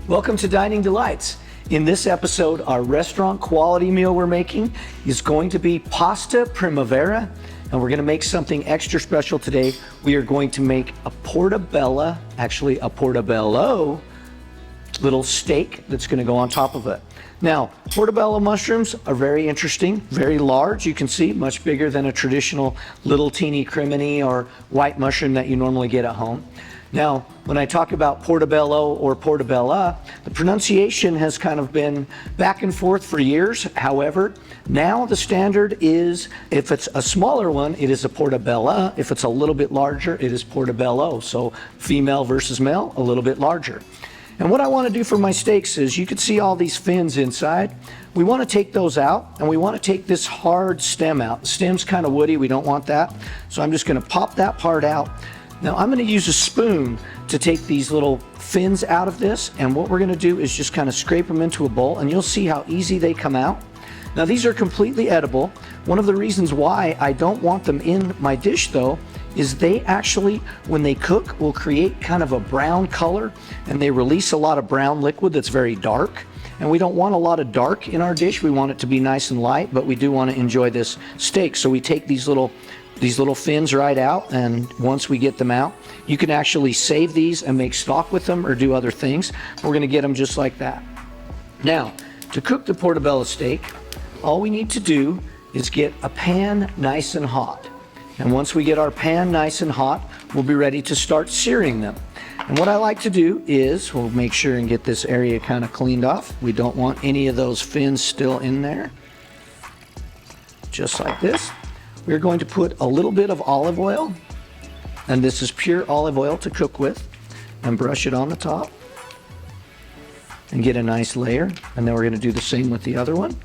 Welcome to Dining Delights. In this episode, our restaurant quality meal we're making is going to be Pasta Primavera, and we're going to make something extra special today. We are going to make a portabella, actually a portabello, little steak that's going to go on top of it. Now, portabella mushrooms are very interesting, very large. You can see much bigger than a traditional little teeny crimini or white mushroom that you normally get at home. Now, when I talk about portabello or portabella, the pronunciation has kind of been back and forth for years. However, now the standard is, if it's a smaller one, it is a portabella. If it's a little bit larger, it is portabello. So female versus male, a little bit larger. And what I want to do for my steaks is, you can see all these fins inside. We want to take those out, and we want to take this hard stem out. The stem's kind of woody, we don't want that. So I'm just going to pop that part out. Now I'm going to use a spoon to take these little fins out of this, and what we're going to do is just kind of scrape them into a bowl, and you'll see how easy they come out. Now these are completely edible. One of the reasons why I don't want them in my dish though is they actually, when they cook, will create kind of a brown color, and they release a lot of brown liquid that's very dark. And we don't want a lot of dark in our dish. We want it to be nice and light, but we do want to enjoy this steak. So we take these little fins right out, and once we get them out, you can actually save these and make stock with them or do other things. We're going to get them just like that. Now, to cook the portabella steak, all we need to do is get a pan nice and hot. And once we get our pan nice and hot, we'll be ready to start searing them. And what I like to do is, we'll make sure and get this area kind of cleaned off. We don't want any of those fins still in there. Just like this. We're going to put a little bit of olive oil, and this is pure olive oil to cook with, and brush it on the top and get a nice layer. And then we're going to do the same with the other one.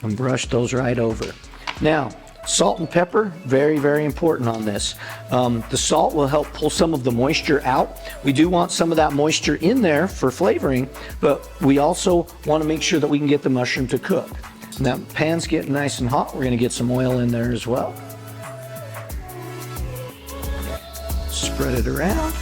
And brush those right over. Now, salt and pepper, very, very important on this. The salt will help pull some of the moisture out. We do want some of that moisture in there for flavoring, but we also want to make sure that we can get the mushroom to cook. Now, the pan's getting nice and hot. We're going to get some oil in there as well. Spread it around.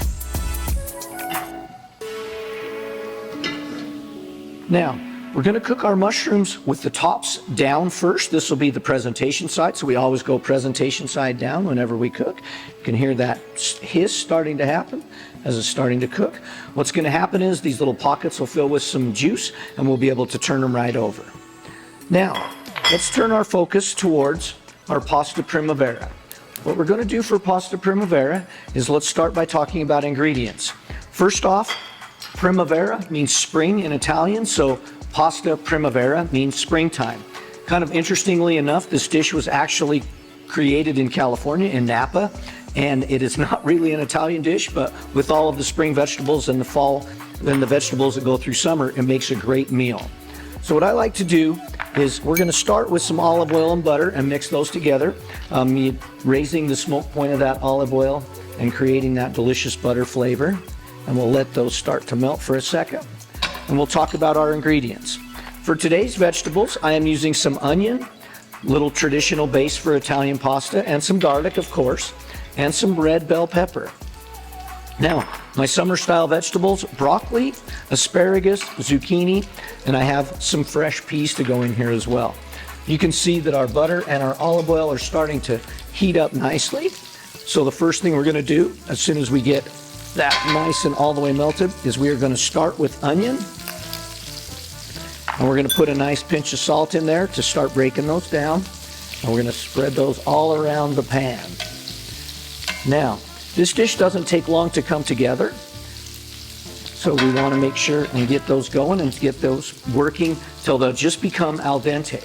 Now, we're going to cook our mushrooms with the tops down first. This will be the presentation side, so we always go presentation side down whenever we cook. You can hear that hiss starting to happen as it's starting to cook. What's going to happen is these little pockets will fill with some juice, and we'll be able to turn them right over. Now, let's turn our focus towards our Pasta Primavera. What we're going to do for Pasta Primavera is, let's start by talking about ingredients. First off, Primavera means spring in Italian, so Pasta Primavera means springtime. Kind of interestingly enough, this dish was actually created in California, in Napa, and it is not really an Italian dish, but with all of the spring vegetables and the fall and the vegetables that go through summer, it makes a great meal. So what I like to do is, we're going to start with some olive oil and butter and mix those together, raising the smoke point of that olive oil and creating that delicious butter flavor. And we'll let those start to melt for a second. And we'll talk about our ingredients. For today's vegetables, I am using some onion, little traditional base for Italian pasta, and some garlic, of course, and some red bell pepper. Now, my summer style vegetables, broccoli, asparagus, zucchini, and I have some fresh peas to go in here as well. You can see that our butter and our olive oil are starting to heat up nicely. So the first thing we're going to do, as soon as we get that nice and all the way melted, is we are going to start with onion. And we're going to put a nice pinch of salt in there to start breaking those down. And we're going to spread those all around the pan. Now, this dish doesn't take long to come together, so we want to make sure and get those going and get those working till they'll just become al dente.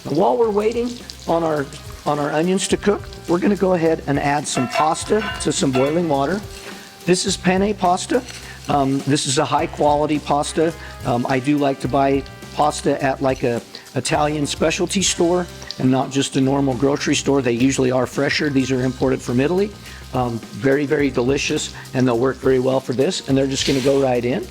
And while we're waiting on our onions to cook, we're going to go ahead and add some pasta to some boiling water. This is penne pasta. This is a high quality pasta. I do like to buy pasta at like a Italian specialty store and not just a normal grocery store. They usually are fresher. These are imported from Italy. Very, very delicious, and they'll work very well for this. And they're just going to go right in.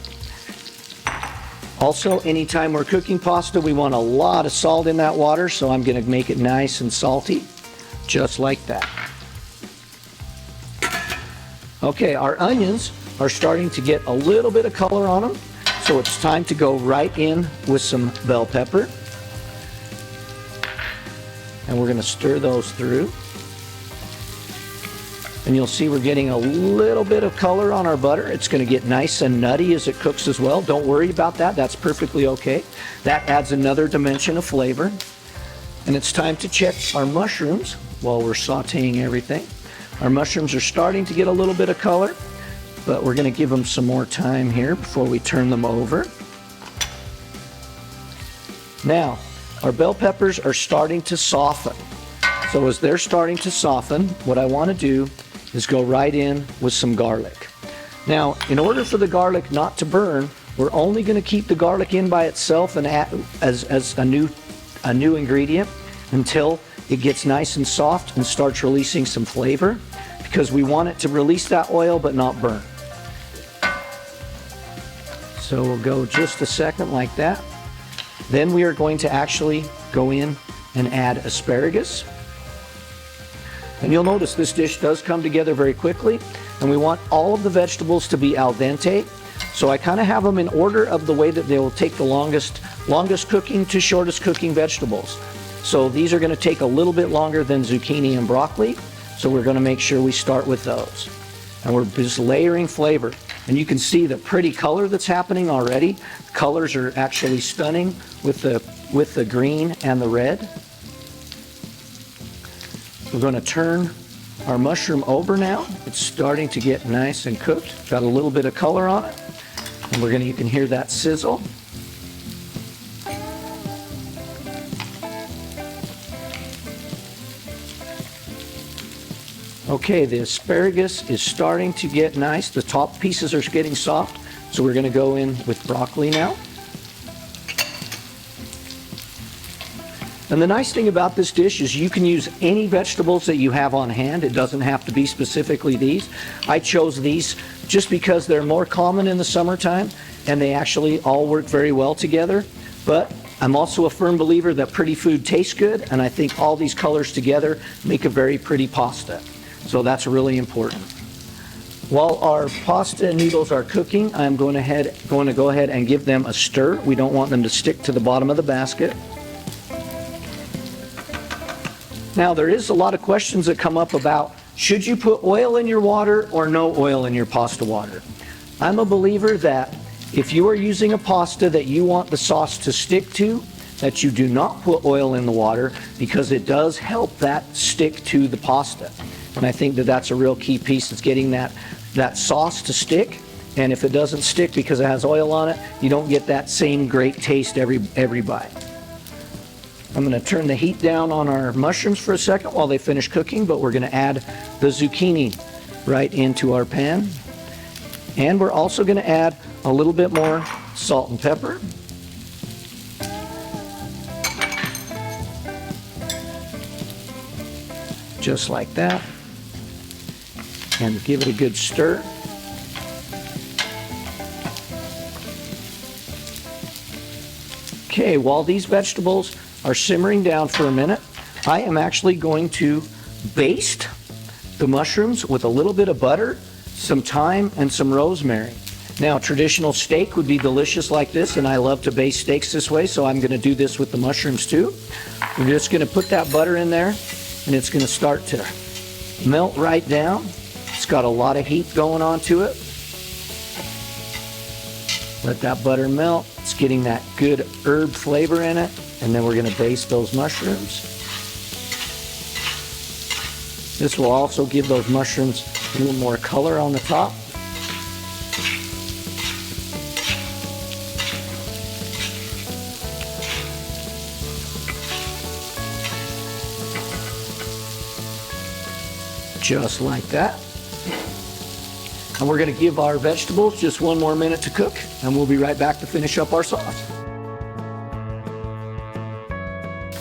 Also, anytime we're cooking pasta, we want a lot of salt in that water, so I'm going to make it nice and salty, just like that. Okay, our onions are starting to get a little bit of color on them. So it's time to go right in with some bell pepper. And we're going to stir those through. And you'll see we're getting a little bit of color on our butter. It's going to get nice and nutty as it cooks as well. Don't worry about that. That's perfectly okay. That adds another dimension of flavor. And it's time to check our mushrooms while we're sauteing everything. Our mushrooms are starting to get a little bit of color, but we're going to give them some more time here before we turn them over. Now, our bell peppers are starting to soften. So as they're starting to soften, what I want to do is go right in with some garlic. Now, in order for the garlic not to burn, we're only going to keep the garlic in by itself and as a new ingredient until it gets nice and soft and starts releasing some flavor, because we want it to release that oil but not burn. So we'll go just a second like that. Then we are going to actually go in and add asparagus. And you'll notice this dish does come together very quickly, and we want all of the vegetables to be al dente. So I kind of have them in order of the way that they will take the longest cooking to shortest cooking vegetables. So these are going to take a little bit longer than zucchini and broccoli, so we're going to make sure we start with those. And we're just layering flavor. And you can see the pretty color that's happening already. The colors are actually stunning with the green and the red. We're going to turn our mushroom over now. It's starting to get nice and cooked. Got a little bit of color on it. And you can hear that sizzle. Okay, the asparagus is starting to get nice. The top pieces are getting soft. So we're going to go in with broccoli now. And the nice thing about this dish is you can use any vegetables that you have on hand. It doesn't have to be specifically these. I chose these just because they're more common in the summertime and they actually all work very well together. But I'm also a firm believer that pretty food tastes good, and I think all these colors together make a very pretty pasta. So that's really important. While our pasta noodles are cooking, I'm going to go ahead and give them a stir. We don't want them to stick to the bottom of the basket. Now, there is a lot of questions that come up about, should you put oil in your water or no oil in your pasta water? I'm a believer that if you are using a pasta that you want the sauce to stick to, that you do not put oil in the water, because it does help that stick to the pasta. And I think that that's a real key piece. It's getting that sauce to stick. And if it doesn't stick because it has oil on it, you don't get that same great taste every bite. I'm going to turn the heat down on our mushrooms for a second while they finish cooking, but we're going to add the zucchini right into our pan. And we're also going to add a little bit more salt and pepper. Just like that. And give it a good stir. Okay, while these vegetables are simmering down for a minute, I am actually going to baste the mushrooms with a little bit of butter, some thyme, and some rosemary. Now, traditional steak would be delicious like this, and I love to baste steaks this way, so I'm going to do this with the mushrooms too. We're just going to put that butter in there, and it's going to start to melt right down. It's got a lot of heat going on to it. Let that butter melt. It's getting that good herb flavor in it. And then we're going to baste those mushrooms. This will also give those mushrooms a little more color on the top. Just like that. And we're going to give our vegetables just one more minute to cook, and we'll be right back to finish up our sauce.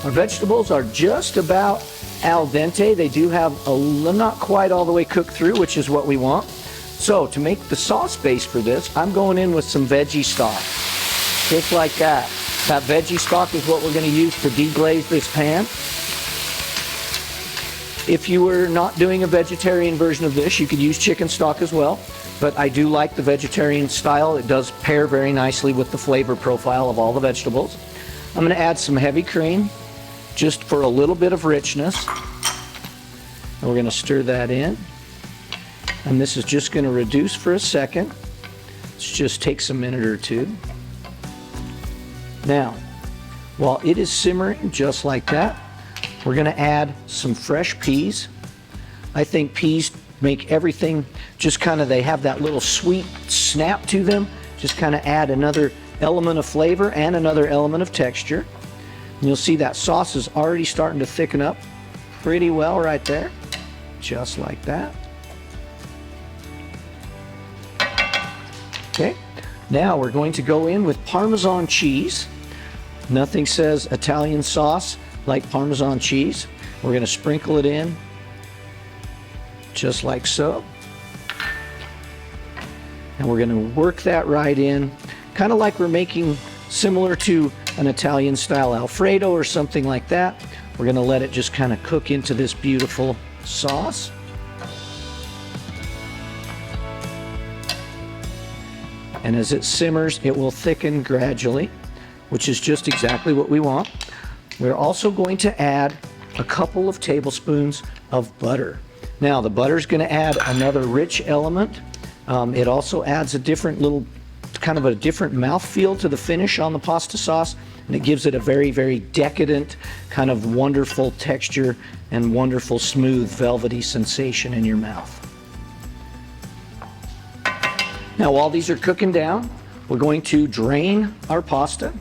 Our vegetables are just about al dente. They do have not quite all the way cooked through, which is what we want. So to make the sauce base for this, I'm going in with some veggie stock. Just like that. That veggie stock is what we're going to use to deglaze this pan. If you were not doing a vegetarian version of this, you could use chicken stock as well. But I do like the vegetarian style. It does pair very nicely with the flavor profile of all the vegetables. I'm going to add some heavy cream just for a little bit of richness. And we're going to stir that in. And this is just going to reduce for a second. It just takes a minute or two. Now, while it is simmering just like that, we're going to add some fresh peas. I think peas make everything just kind of, they have that little sweet snap to them. Just kind of add another element of flavor and another element of texture. And you'll see that sauce is already starting to thicken up pretty well right there. Just like that. Okay, now we're going to go in with Parmesan cheese. Nothing says Italian sauce like Parmesan cheese. We're going to sprinkle it in just like so. And we're going to work that right in, kind of like we're making similar to an Italian style Alfredo or something like that. We're going to let it just kind of cook into this beautiful sauce. And as it simmers, it will thicken gradually, which is just exactly what we want. We're also going to add a couple of tablespoons of butter. Now, the butter is going to add another rich element. It also adds a different little, kind of a different mouthfeel to the finish on the pasta sauce, and it gives it a very, very decadent, kind of wonderful texture and wonderful, smooth, velvety sensation in your mouth. Now, while these are cooking down, we're going to drain our pasta.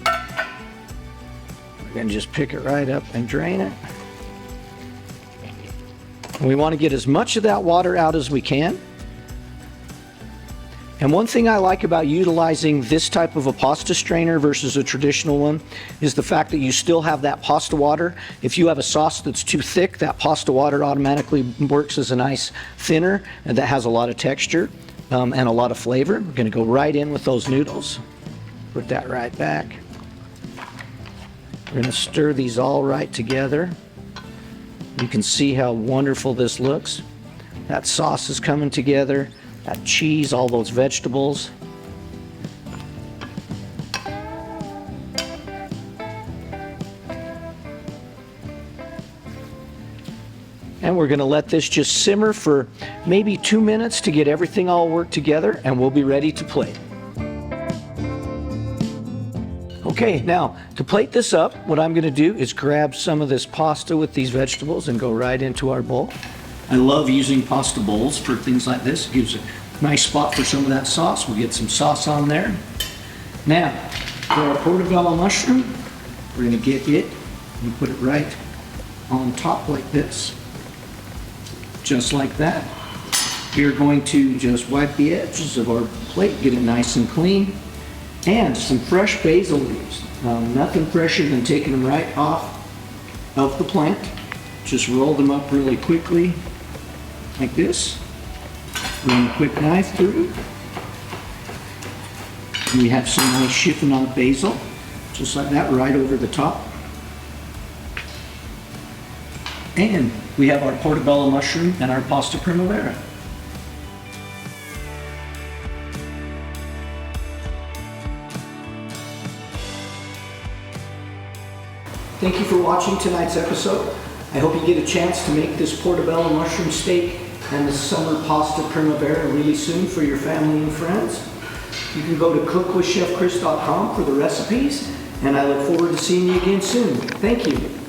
We're going to just pick it right up and drain it. And we want to get as much of that water out as we can. And one thing I like about utilizing this type of a pasta strainer versus a traditional one is the fact that you still have that pasta water. If you have a sauce that's too thick, that pasta water automatically works as a nice thinner and that has a lot of texture and a lot of flavor. We're going to go right in with those noodles. Put that right back. We're going to stir these all right together. You can see how wonderful this looks. That sauce is coming together. That cheese, all those vegetables. And we're going to let this just simmer for maybe 2 minutes to get everything all worked together, and we'll be ready to plate. Okay, now to plate this up, what I'm going to do is grab some of this pasta with these vegetables and go right into our bowl. I love using pasta bowls for things like this. It gives a nice spot for some of that sauce. We'll get some sauce on there. Now, for our portabella mushroom, we're going to get it and put it right on top like this. Just like that. We're going to just wipe the edges of our plate, get it nice and clean. And some fresh basil leaves. Nothing fresher than taking them right off of the plant. Just roll them up really quickly, like this. Run a quick knife through. And we have some nice chiffonade basil, just like that, right over the top. And we have our portabella mushroom and our Pasta Primavera. Thank you for watching tonight's episode. I hope you get a chance to make this portabella mushroom steak and the summer Pasta Primavera really soon for your family and friends. You can go to cookwithchefchris.com for the recipes, and I look forward to seeing you again soon. Thank you.